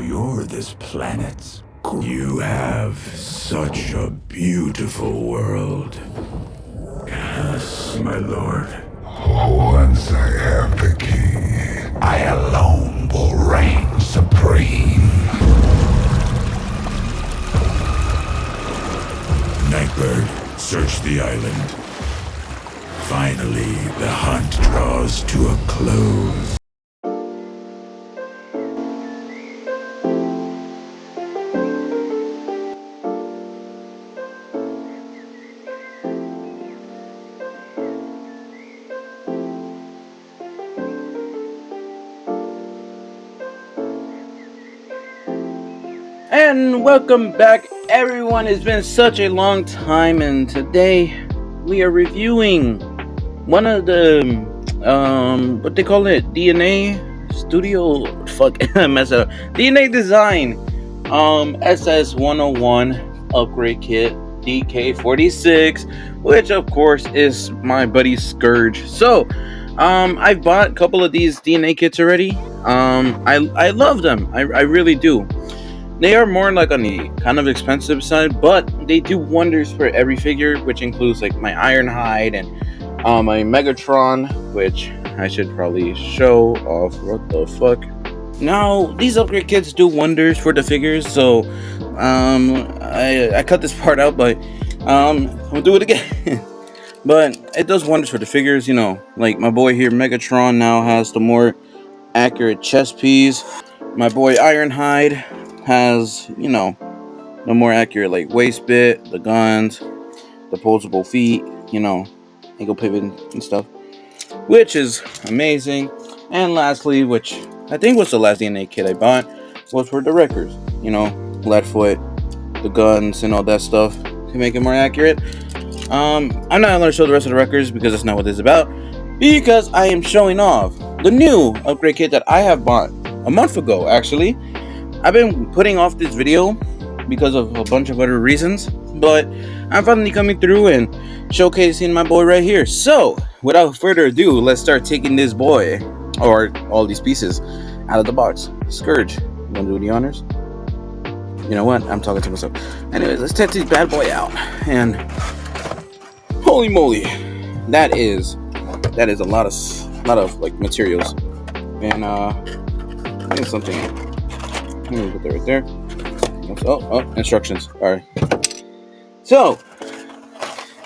you're this planet's. You have such a beautiful world. Yes, my lord. Once I have the key, I alone will reign supreme. Nightbird, search the island. Finally, the hunt draws to a close. And welcome back, everyone. It's been such a long time, and today we are reviewing one of the what they call it, DNA Studio mess up DNA Design SS101 upgrade kit DK-46, which of course is my buddy Scourge. So I've bought a couple of these DNA kits already. I love them. I really do. They are more like on the kind of expensive side, but they do wonders for every figure, which includes like my Ironhide and my Megatron, which I should probably show off. What the fuck? Now, these upgrade kits do wonders for the figures, so I cut this part out, but I'll do it again. But it does wonders for the figures, you know, like my boy here, Megatron, now has the more accurate chest piece. My boy Ironhide has, you know, the more accurate like waist bit, the guns, the posable feet, you know, ankle pivot and stuff, which is amazing. And lastly, which I think was the last DNA kit I bought, was for the wreckers, you know, Leadfoot, the guns and all that stuff to make it more accurate. I'm not gonna show the rest of the wreckers because that's not what this is about, because I am showing off the new upgrade kit that I have bought a month ago. Actually, I've been putting off this video because of a bunch of other reasons, but I'm finally coming through and showcasing my boy right here. So, without further ado, let's start taking this boy, or all these pieces, out of the box. Scourge, you wanna do the honors? You know what? I'm talking to myself. Anyways, let's take this bad boy out. And holy moly, that is a lot of like materials. And I think something. Let me put that right there. Oh, instructions. Alright. So,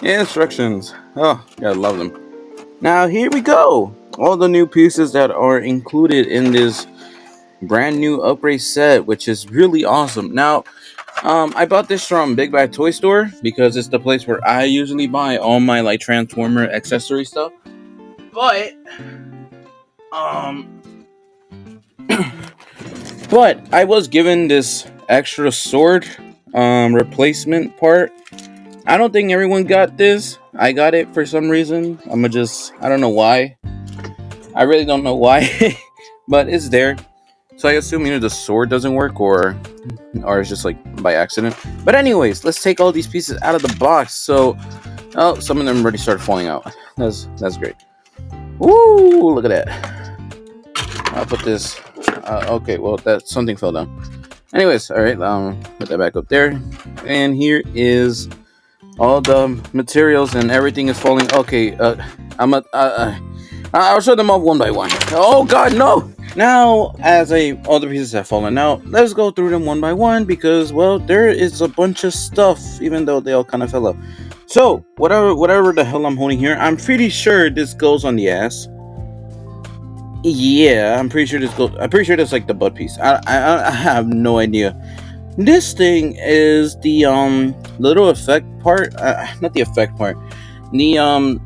instructions. Oh, gotta love them. Now, here we go. All the new pieces that are included in this brand new upgrade set, which is really awesome. Now, I bought this from Big Bad Toy Store because it's the place where I usually buy all my like Transformer accessory stuff. But, but I was given this extra sword replacement part. I don't think everyone got this. I got it for some reason. I don't know why. I really don't know why. But it's there. So I assume either the sword doesn't work or it's just like by accident. But anyways, let's take all these pieces out of the box. So some of them already started falling out. That's great. Woo, look at that. I'll put this okay, well, that something fell down. Anyways, all right, put that back up there. And here is all the materials, and everything is falling. Okay, I'll show them off one by one. Oh God, no! Now, all the pieces have fallen out, let's go through them one by one because, well, there is a bunch of stuff, even though they all kind of fell out. So, whatever the hell I'm holding here, I'm pretty sure this goes on the ass. Yeah, I'm pretty sure that's like the butt piece. I have no idea. This thing is the little effect part. Not the effect part. The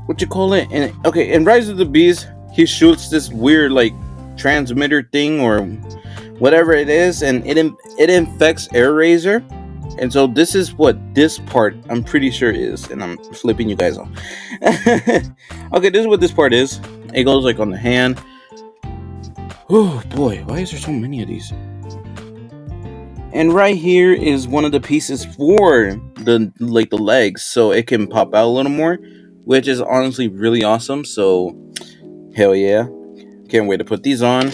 what you call it? And okay, in Rise of the Beast, he shoots this weird like transmitter thing or whatever it is, and it infects Air Razor. And so this is what this part I'm pretty sure is, and I'm flipping you guys off. Okay, this is what this part is. It goes like on the hand. Oh boy, why is there so many of these? And right here is one of the pieces for the legs, so it can pop out a little more, which is honestly really awesome. So hell yeah, can't wait to put these on.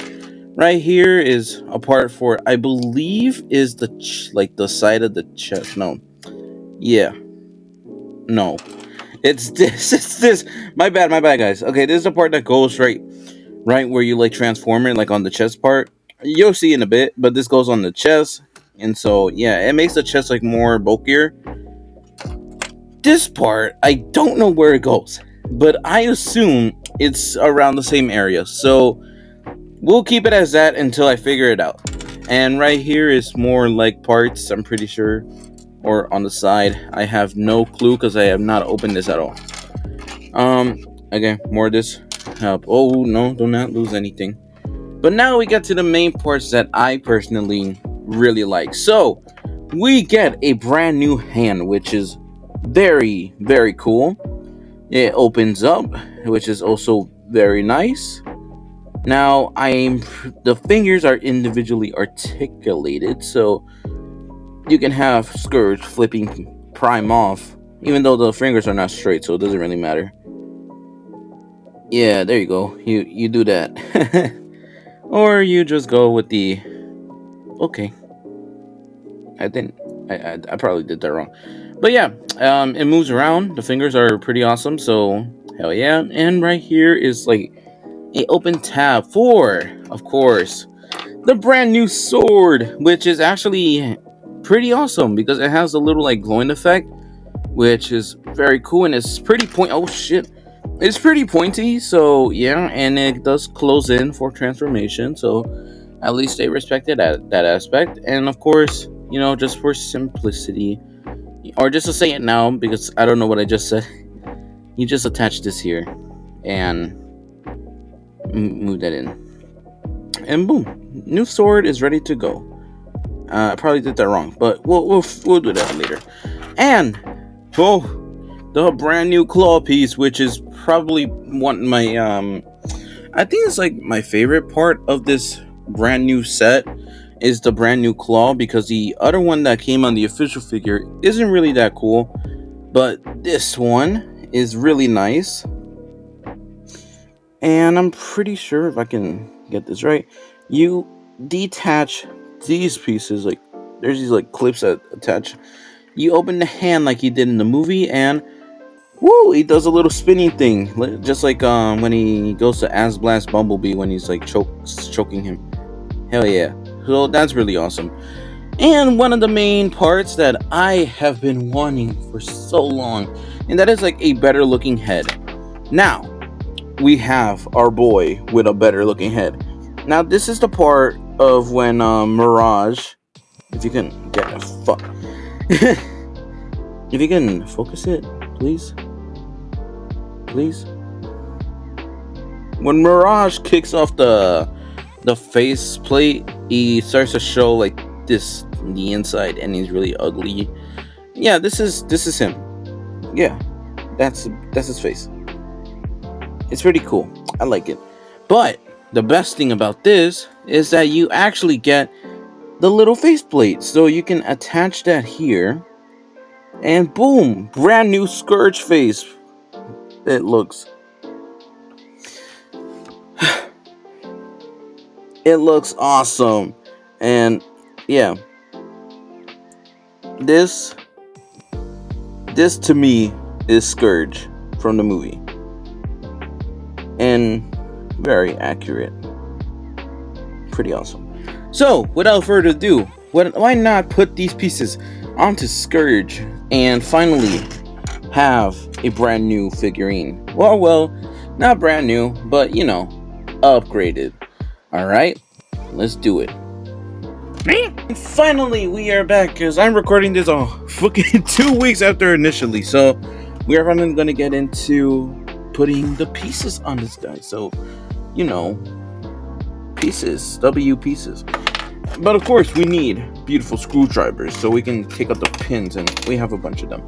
Right here is a part for, I believe, is the like the side of the chest. No, yeah, no, it's this. It's this. My bad, guys. Okay, this is the part that goes right where you like transform it, like on the chest part. You'll see in a bit, but this goes on the chest, and so yeah, it makes the chest like more bulkier. This part, I don't know where it goes, but I assume it's around the same area. So we'll keep it as that until I figure it out. And right here is more like parts, I'm pretty sure, or on the side. I have no clue because I have not opened this at all. Again, more of this. Oh no, do not lose anything. But now we get to the main parts that I personally really like. So we get a brand new hand, which is very, very cool. It opens up, which is also very nice. Now the fingers are individually articulated, so you can have Scourge flipping Prime off, even though the fingers are not straight, so it doesn't really matter. Yeah, there you go. You do that. Or you just go with the okay. I didn't. I probably did that wrong. But yeah, it moves around. The fingers are pretty awesome. So hell yeah. And right here is like a open tab for, of course, the brand new sword, which is actually pretty awesome because it has a little like glowing effect, which is very cool, and it's pretty point. Oh shit. It's pretty pointy, so yeah, and it does close in for transformation, so at least they respected that aspect. And of course, just for simplicity, or just to say it now because I don't know what I just said, you just attach this here and move that in, and boom, new sword is ready to go. I probably did that wrong, but we'll do that later. And the brand new claw piece, which is probably one my I think it's like my favorite part of this brand new set is the brand new claw, because the other one that came on the official figure isn't really that cool, but this one is really nice. And I'm pretty sure, if I can get this right, you detach these pieces, like there's these like clips that attach. You open the hand like he did in the movie, and woo, he does a little spinning thing, just like when he goes to Asblast Bumblebee when he's like choking him. Hell yeah. So that's really awesome. And one of the main parts that I have been wanting for so long, and that is like a better looking head. Now, we have our boy with a better looking head. Now, this is the part of when Mirage, if you can get a fuck. If you can focus it, please. Please. When Mirage kicks off the face plate, he starts to show like this on the inside, and he's really ugly. Yeah, this is him. Yeah, that's his face. It's pretty cool. I like it. But the best thing about this is that you actually get the little faceplate, so you can attach that here, and boom, brand new Scourge face. It looks it looks awesome. And yeah, this to me is Scourge from the movie, and very accurate. Pretty awesome. So without further ado, why not put these pieces onto Scourge and finally have a brand new figurine? Well, not brand new, but upgraded. Alright, let's do it. And finally, we are back, because I'm recording this fucking 2 weeks after initially. So we are finally going to get into putting the pieces on this guy. So, pieces, pieces. But of course, we need beautiful screwdrivers so we can take out the pins, and we have a bunch of them.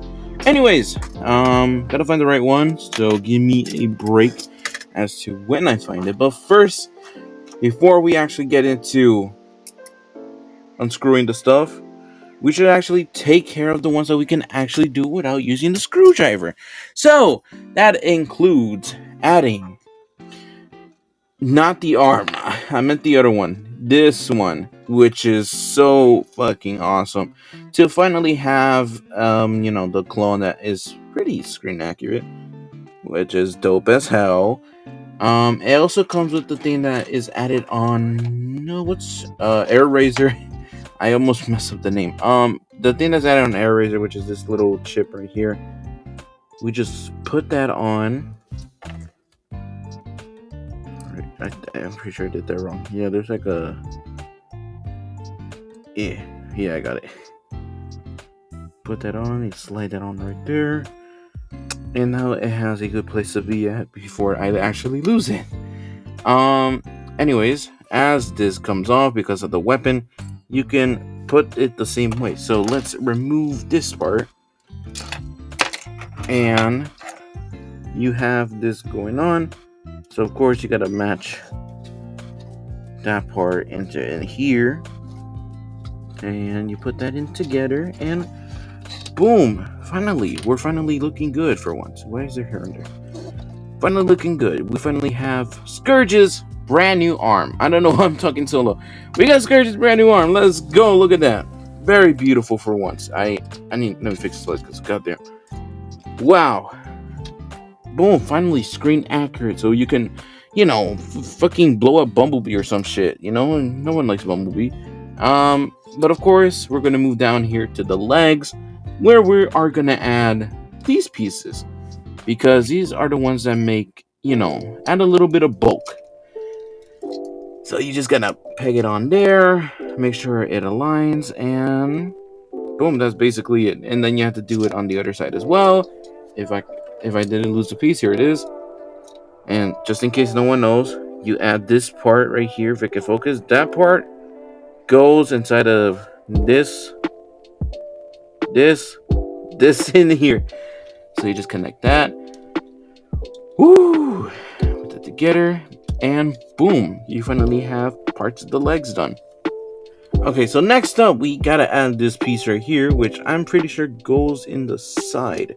Anyways, gotta find the right one, so give me a break as to when I find it. But first, before we actually get into unscrewing the stuff, we should actually take care of the ones that we can actually do without using the screwdriver. So that includes adding not the arm. I meant the other one. This one, which is so fucking awesome. To finally have, the clone that is pretty screen accurate, which is dope as hell. It also comes with the thing that is added on. No, what's Air Razor? I almost messed up the name. The thing that's added on Air Razor, which is this little chip right here. We just put that on. I'm pretty sure I did that wrong. Yeah, there's like a. Yeah, I got it. Put that on. You slide that on right there. And now it has a good place to be at before I actually lose it. Anyways, as this comes off because of the weapon, you can put it the same way. So let's remove this part. And you have this going on. So of course you gotta match that part into in here. And you put that in together and boom! Finally, we're finally looking good for once. Why is there hair under? Finally looking good. We finally have Scourge's brand new arm. I don't know why I'm talking so low. We got Scourge's brand new arm. Let's go. Look at that. Very beautiful for once. I need, let me fix this light because goddamn. Wow. Boom. Finally screen accurate. So you can, fucking blow up Bumblebee or some shit. No one likes Bumblebee. But of course, we're going to move down here to the legs, where we are going to add these pieces, because these are the ones that make, add a little bit of bulk. So you just gotta peg it on there, make sure it aligns, and boom, that's basically it. And then you have to do it on the other side as well. If I didn't lose the piece, here it is. And just in case no one knows, you add this part right here, if it can focus. That part goes inside of this in here. So you just connect that. Woo! Put that together. And boom, you finally have parts of the legs done. Okay, so next up, we gotta add this piece right here, which I'm pretty sure goes in the side.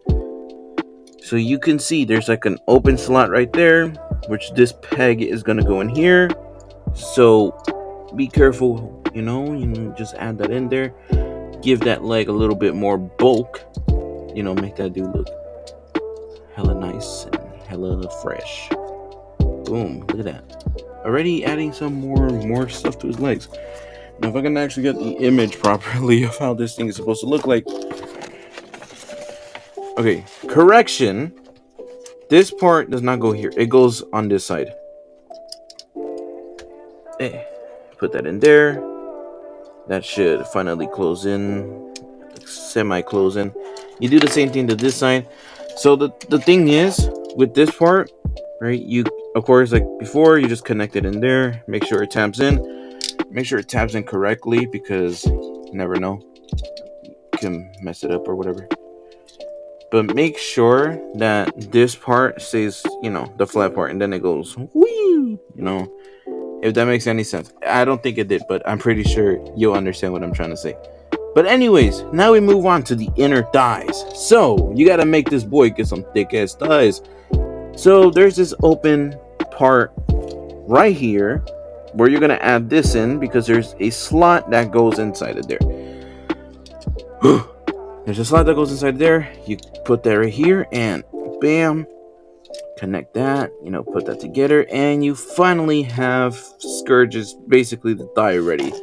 So you can see there's like an open slot right there, which this peg is gonna go in here. So be careful, just add that in there. Give that leg a little bit more bulk. Make that dude look hella nice and hella fresh. Boom, look at that. Already adding some more stuff to his legs. Now if I can actually get the image properly of how this thing is supposed to look like. Okay, correction. This part does not go here. It goes on this side. Hey, put that in there. That should finally close in. Semi-close in. You do the same thing to this side. So the thing is, with this part, right, you, of course, like before, you just connect it in there. Make sure it tabs in. Make sure it tabs in correctly, because you never know. You can mess it up or whatever. But make sure that this part stays, the flat part, and then it goes, whee, if that makes any sense. I don't think it did, but I'm pretty sure you'll understand what I'm trying to say. But anyways, now we move on to the inner thighs. So you gotta make this boy get some thick ass thighs. So there's this open part right here where you're gonna add this in, because there's a slot that goes inside of there. There's a slot that goes inside there. You put that right here and bam, connect that, put that together, and you finally have Scourge's, basically the thigh ready.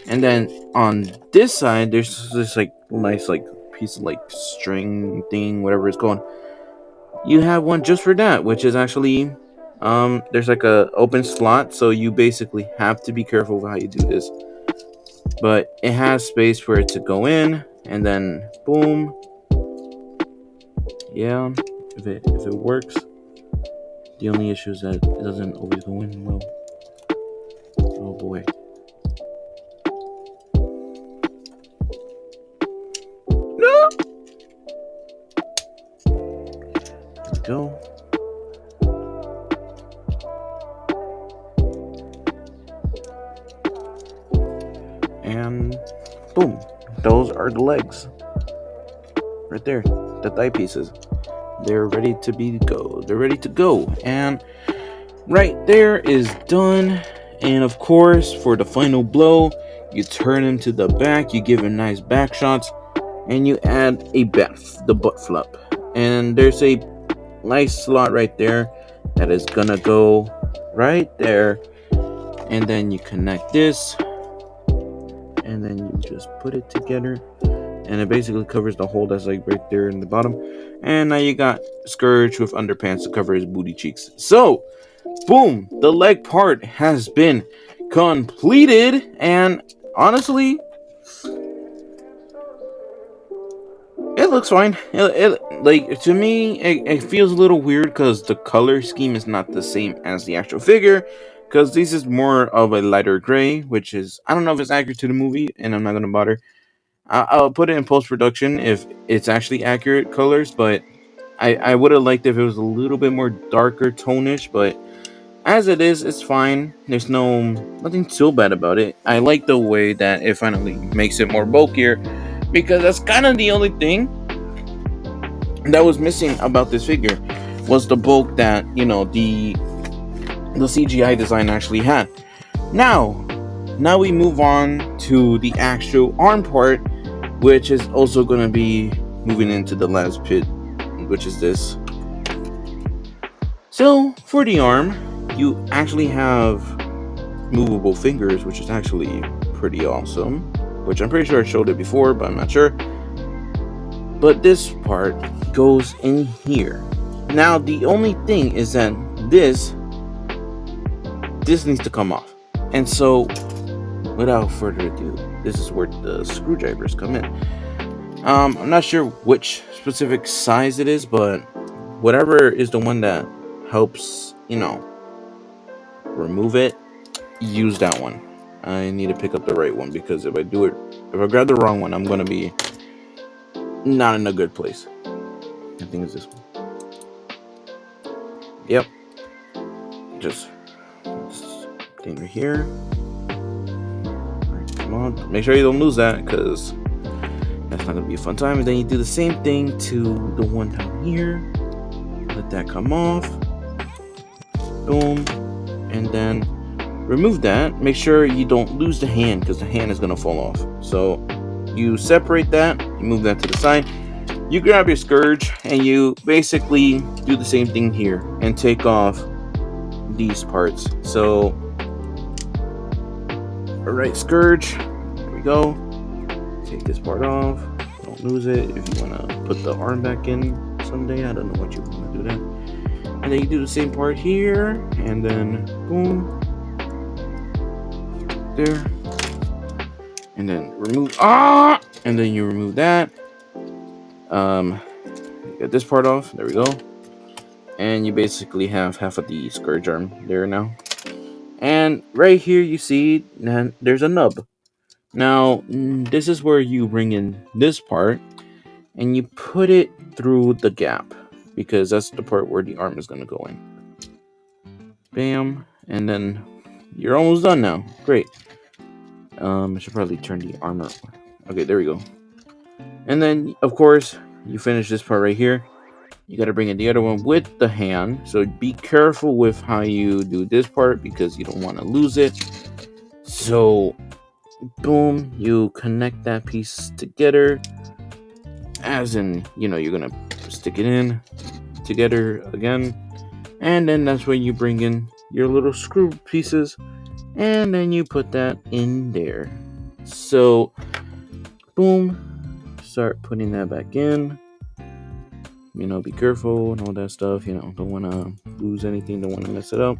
And then on this side, there's this like nice like piece of like string thing, whatever it's called. You have one just for that, which is actually there's like a open slot, so you basically have to be careful with how you do this. But it has space for it to go in, and then boom. Yeah, if it works. The only issue is that it doesn't always go in well. Oh boy. No! There we go. And boom. Those are the legs. Right there. The thigh pieces. They're ready to go. And right there is done. And of course, for the final blow, you turn him to the back, you give him nice back shots, and you add a the butt flap. And there's a nice slot right there that is gonna go right there. And then you connect this, and then you just put it together, and it basically covers the hole that's like right there in the bottom. And now you got Scourge with underpants to cover his booty cheeks. So boom, the leg part has been completed, and honestly, it looks fine. Like, to me, it feels a little weird because the color scheme is not the same as the actual figure. Because this is more of a lighter gray, which is, I don't know if it's accurate to the movie, and I'm not gonna bother. I'll put it in post production if it's actually accurate colors, but I would have liked if it was a little bit more darker tonish, but as it is, it's fine. There's nothing too bad about it. I like the way that it finally makes it more bulkier, because that's kind of the only thing that was missing about this figure, was the bulk that the CGI design actually had. Now we move on to the actual arm part, which is also going to be moving into the last pit, which is this. So for the arm, you actually have movable fingers, which is actually pretty awesome, which I'm pretty sure I showed it before, but I'm not sure. But this part goes in here. Now the only thing is that this needs to come off. And so without further ado, this is where the screwdrivers come in. I'm not sure which specific size it is, but whatever is the one that helps, remove it, use that one. I need to pick up the right one, because if I grab the wrong one, I'm gonna be not in a good place. I think it's this one. Yep. Just thing right here. Alright, come on. Make sure you don't lose that, because that's not gonna be a fun time. And then you do the same thing to the one down here. Let that come off. Boom. And then remove that. Make sure you don't lose the hand, because the hand is gonna fall off. So you separate that, you move that to the side, you grab your Scourge, and you basically do the same thing here and take off these parts. So alright, Scourge, there we go. Take this part off, don't lose it. If you want to put the arm back in someday, I don't know what you want to do that. And then you do the same part here, and then boom, there, and then remove, and then you remove that. Get this part off, there we go. And you basically have half of the Scourge arm there now. And right here you see that there's a nub. Now this is where you bring in this part and you put it through the gap, because that's the part where the arm is going to go in. Bam. And then you're almost done now. Great. I should probably turn the armor. Okay, there we go. And then of course you finish this part right here. You got to bring in the other one with the hand. So be careful with how you do this part, because you don't want to lose it. So boom, you connect that piece together, as in, you're gonna stick it in together again, and then that's when you bring in your little screw pieces, and then you put that in there. So boom, start putting that back in. Be careful and all that stuff. Don't want to lose anything, don't want to mess it up.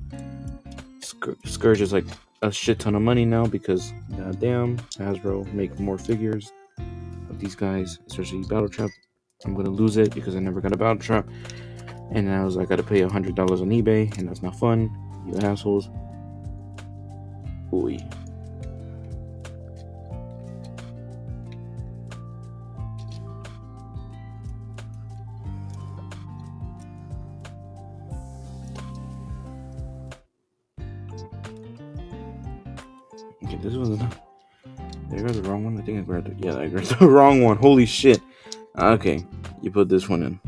Scourge is like a shit ton of money now, because goddamn, Hasbro make more figures of these guys, especially Battle Trap. I'm gonna lose it because I never got a Battle Trap, and now I gotta pay $100 on eBay, and that's not fun, you assholes. Ooh. Okay, this was enough. Did I grab the wrong one? I think I grabbed it. Yeah, I grabbed the wrong one. Holy shit. Okay, you put this one in.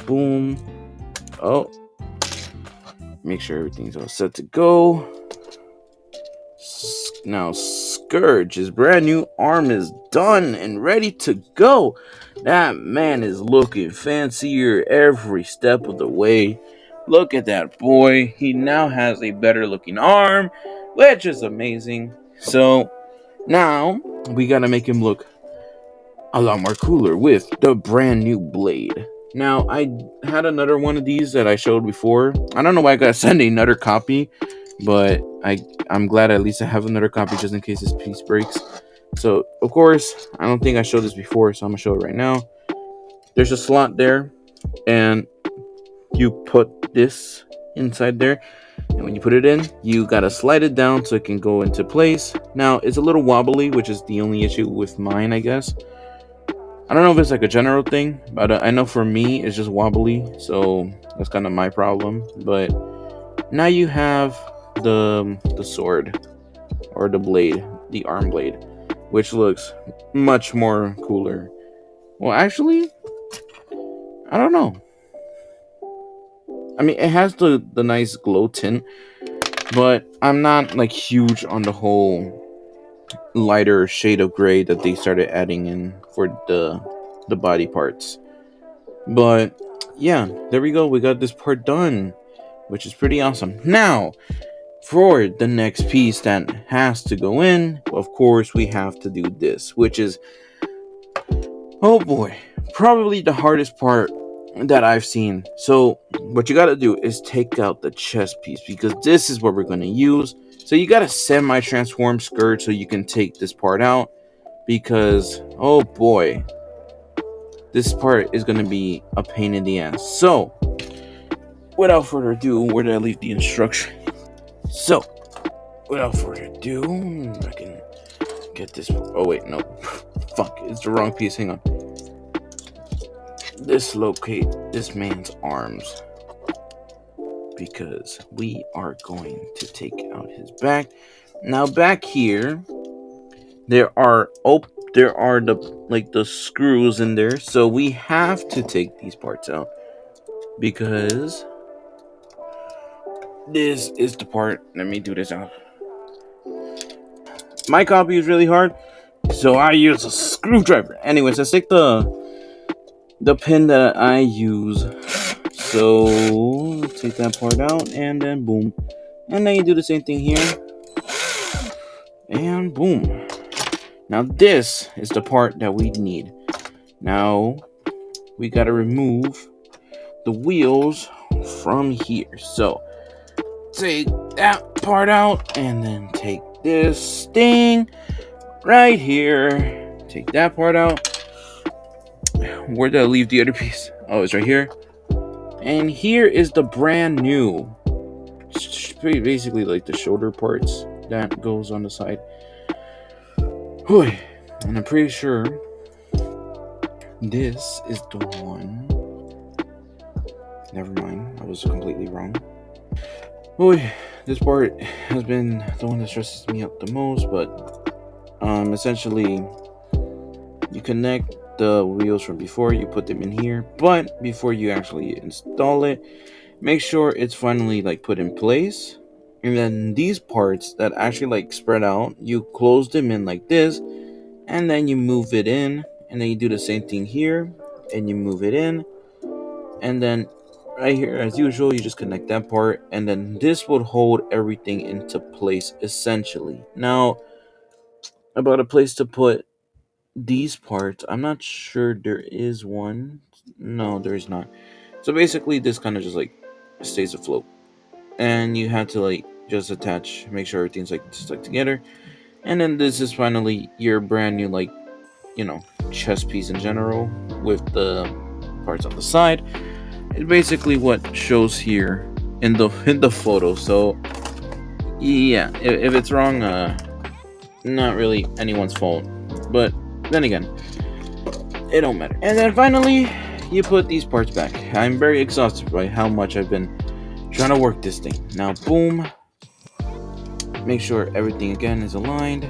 boom. Oh, make sure everything's all set to go. Now Scourge, his brand new arm is done and ready to go. That man is looking fancier every step of the way. Look at that boy. He now has a better looking arm, which is amazing. So now we gotta make him look a lot more cooler with the brand new blade. Now, I had another one of these that I showed before. I don't know why I gotta send another copy, but I'm glad at least I have another copy just in case this piece breaks. So, of course, I don't think I showed this before, so I'm gonna show it right now. There's a slot there, and you put this inside there, and when you put it in, you gotta slide it down so it can go into place. Now, it's a little wobbly, which is the only issue with mine, I guess. I don't know if it's like a general thing, but I know for me it's just wobbly, so that's kind of my problem. But now you have the sword or the blade, the arm blade, which looks much more cooler. Well, actually, I don't know. I mean, it has the nice glow tint, but I'm not like huge on the whole lighter shade of gray that they started adding in for the body parts. But yeah, there we go. We got this part done, which is pretty awesome. Now, for the next piece that has to go in, of course, we have to do this, which is, oh boy, probably the hardest part that I've seen. So, what you gotta do is take out the chest piece because this is what we're gonna use. So, you gotta semi-transform Scourge so you can take this part out because, oh boy, this part is going to be a pain in the ass. So, without further ado, where did I leave the instruction? So, without further ado, I can get this. Oh, wait, no. Fuck, it's the wrong piece. Hang on. Dislocate this man's arms because we are going to take out his back. Now, back here, there are the screws in there, so we have to take these parts out because this is the part. Let me do this out. My copy is really hard, so I use a screwdriver. Anyways, let's take the pin that I use. So take that part out and then boom, and then you do the same thing here and boom. Now this is the part that we need. Now we gotta remove the wheels from here. So take that part out and then take this thing right here. Take that part out. Where did I leave the other piece? Oh, it's right here. And here is the brand new, basically like the shoulder parts that goes on the side. And I'm pretty sure this is the one. Never mind, I was completely wrong. This part has been the one that stresses me out the most, but essentially you connect the wheels from before, you put them in here, but before you actually install it, make sure it's finally like put in place. And then these parts that actually like spread out, you close them in like this, and then you move it in, and then you do the same thing here, and you move it in, and then right here, as usual, you just connect that part, and then this would hold everything into place essentially. Now, about a place to put these parts, I'm not sure there is one. No, there is not. So basically, this kind of just like stays afloat, and you have to like just attach, make sure everything's like stuck together, and then this is finally your brand new like, chest piece in general with the parts on the side. It's basically what shows here in the photo. So yeah, if it's wrong, not really anyone's fault, but then again, it don't matter. And then finally, you put these parts back. I'm very exhausted by how much I've been trying to work this thing. Now, boom. Make sure everything again is aligned,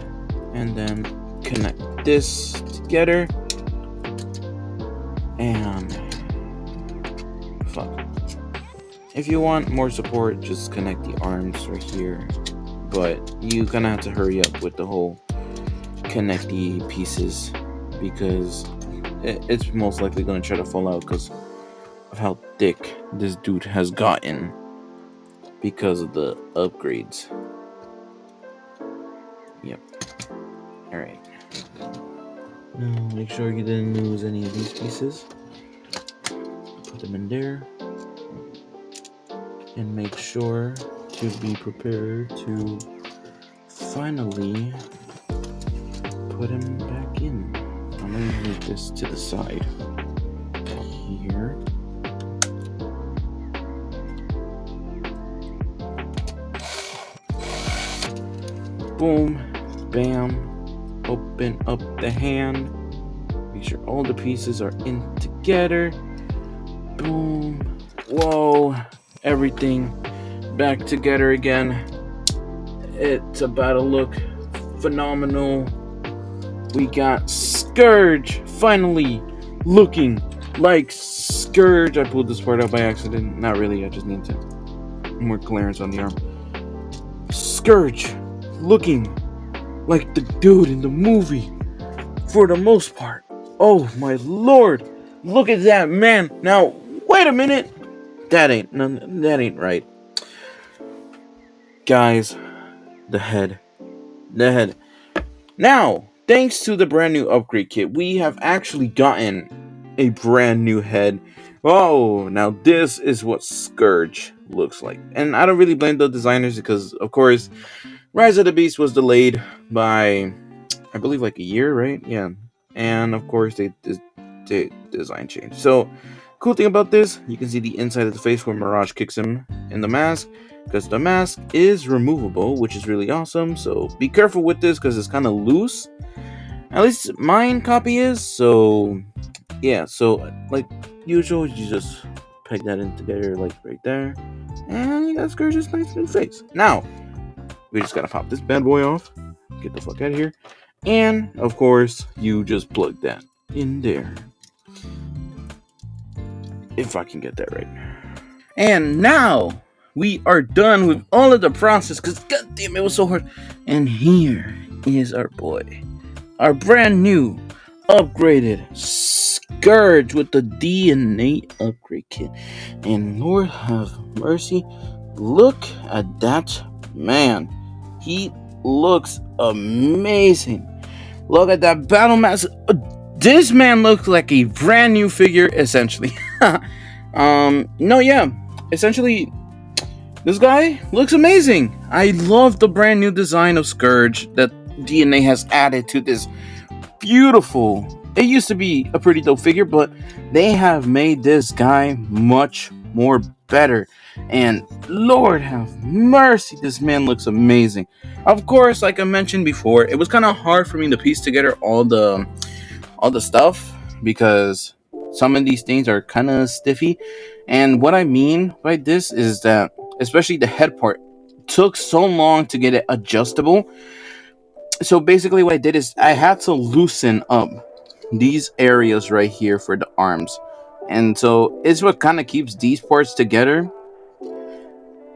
and then connect this together. And fuck. If you want more support, just connect the arms right here. But you kind of have to hurry up with the whole connect the pieces because it's most likely going to try to fall out because of how thick this dude has gotten because of the upgrades. Yep. Alright. Now make sure you didn't lose any of these pieces. Put them in there. And make sure to be prepared to finally put him back in. I'm going to move this to the side. Here. Boom. Bam. Open up the hand. Make sure all the pieces are in together. Boom. Whoa. Everything back together again. It's about to look phenomenal. We got Scourge finally looking like Scourge. I pulled this part out by accident. Not really, I just need to more clearance on the arm. Scourge looking like the dude in the movie for the most part. Oh my lord. Look at that, man. Now, wait a minute. That ain't right. Guys, the head. Now, thanks to the brand new upgrade kit, we have actually gotten a brand new head. Oh, now this is what Scourge looks like. And I don't really blame the designers because, of course, Rise of the Beast was delayed by, I believe, like a year, right? Yeah. And, of course, they design change. So, cool thing about this, you can see the inside of the face where Mirage kicks him in the mask, because the mask is removable, which is really awesome. So be careful with this because it's kind of loose. At least mine copy is. So yeah, so like usual, you just peg that in together like right there, and you got Scourge's nice new face. Now we just gotta pop this bad boy off, get the fuck out of here, and of course you just plug that in there. If I can get that right. And now we are done with all of the process because goddamn it was so hard. And here is our boy. Our brand new upgraded Scourge with the DNA upgrade kit. And Lord have mercy, look at that man. He looks amazing. Look at that battle mask. This man looks like a brand new figure, essentially. Essentially, this guy looks amazing. I love the brand new design of Scourge that DNA has added to this beautiful. It used to be a pretty dope figure, but they have made this guy much more better. And Lord have mercy, this man looks amazing. Of course, like I mentioned before, it was kind of hard for me to piece together all the stuff because some of these things are kind of stiffy. And what I mean by this is that especially the head part took so long to get it adjustable. So basically what I did is I had to loosen up these areas right here for the arms. And so it's what kind of keeps these parts together.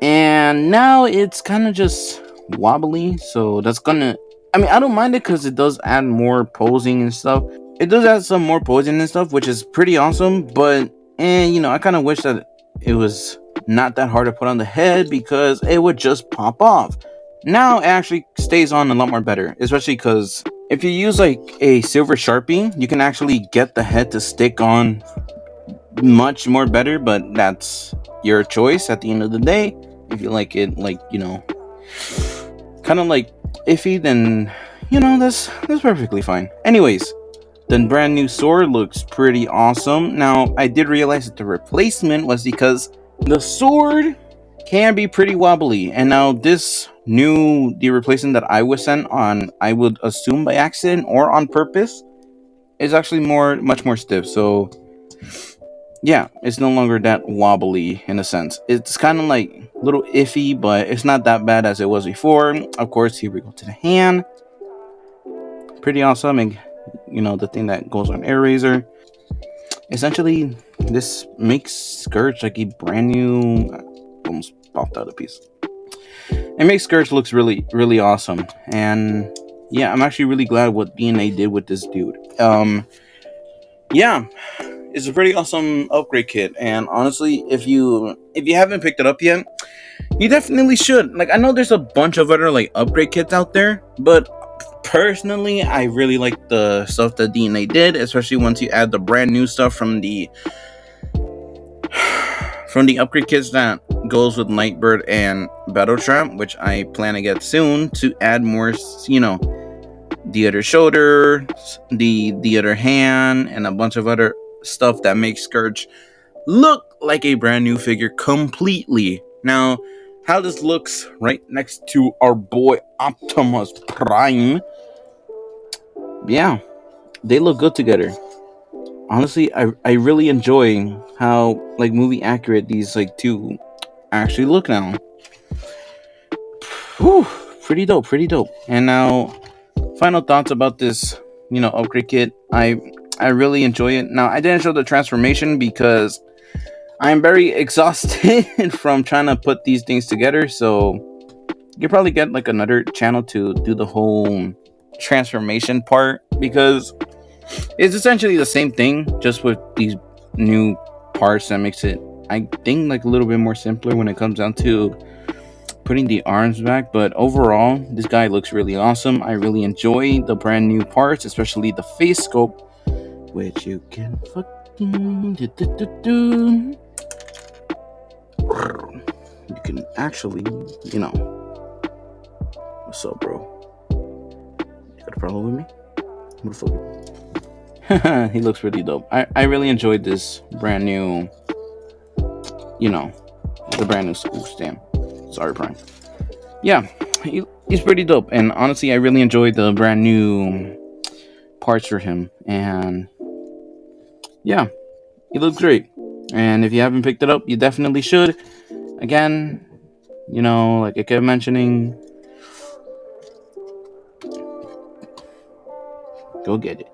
And now it's kind of just wobbly. So that's gonna, I don't mind it because it does add more posing and stuff. It does add some more posing and stuff, which is pretty awesome. But, I kind of wish that it was not that hard to put on the head because it would just pop off. Now it actually stays on a lot more better, especially because if you use like a silver Sharpie, you can actually get the head to stick on much more better, but that's your choice at the end of the day. If you like it, like, kind of like iffy, then, that's perfectly fine. Anyways, the brand new sword looks pretty awesome. Now, I did realize that the replacement was because the sword can be pretty wobbly. And now the replacement that I was sent on, I would assume by accident or on purpose, is actually much more stiff. So, yeah, it's no longer that wobbly in a sense. It's kind of like a little iffy, but it's not that bad as it was before. Of course, here we go to the hand. Pretty awesome. And, the thing that goes on air razor. essentially, this makes Scourge like a brand new. Almost popped out a piece. It makes Scourge looks really awesome, and yeah, I'm actually really glad what DNA did with this dude. Yeah, it's a pretty awesome upgrade kit, and honestly, if you haven't picked it up yet, you definitely should. Like, I know there's a bunch of other like upgrade kits out there, but personally, I really like the stuff that DNA did, especially once you add the brand new stuff from the upgrade kits that goes with Nightbird and Battle Trap, which I plan to get soon to add more, the other shoulder, the other hand, and a bunch of other stuff that makes Scourge look like a brand new figure completely. Now, how this looks right next to our boy Optimus Prime, yeah, they look good together. Honestly, I really enjoy how like movie accurate these like two actually look now. Whew, pretty dope, pretty dope. And now, final thoughts about this, upgrade kit. I really enjoy it. Now, I didn't show the transformation because I'm very exhausted from trying to put these things together. So you probably get like another channel to do the whole transformation part, because it's essentially the same thing, just with these new parts that makes it, I think, like a little bit more simpler when it comes down to putting the arms back. But overall, this guy looks really awesome. I really enjoy the brand new parts, especially the face sculpt, which you can fucking you can actually, what's up, bro? You got a problem with me? What the fuck? He looks really dope. I really enjoyed this brand new, the brand new Scourge. Damn. Sorry, Prime. Yeah, he's pretty dope. And honestly, I really enjoyed the brand new parts for him. And yeah, he looks great. And if you haven't picked it up, you definitely should. Again, like I kept mentioning, go get it.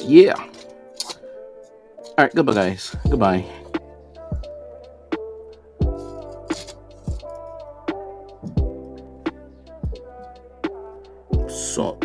Yeah. Alright, goodbye, guys. Goodbye. So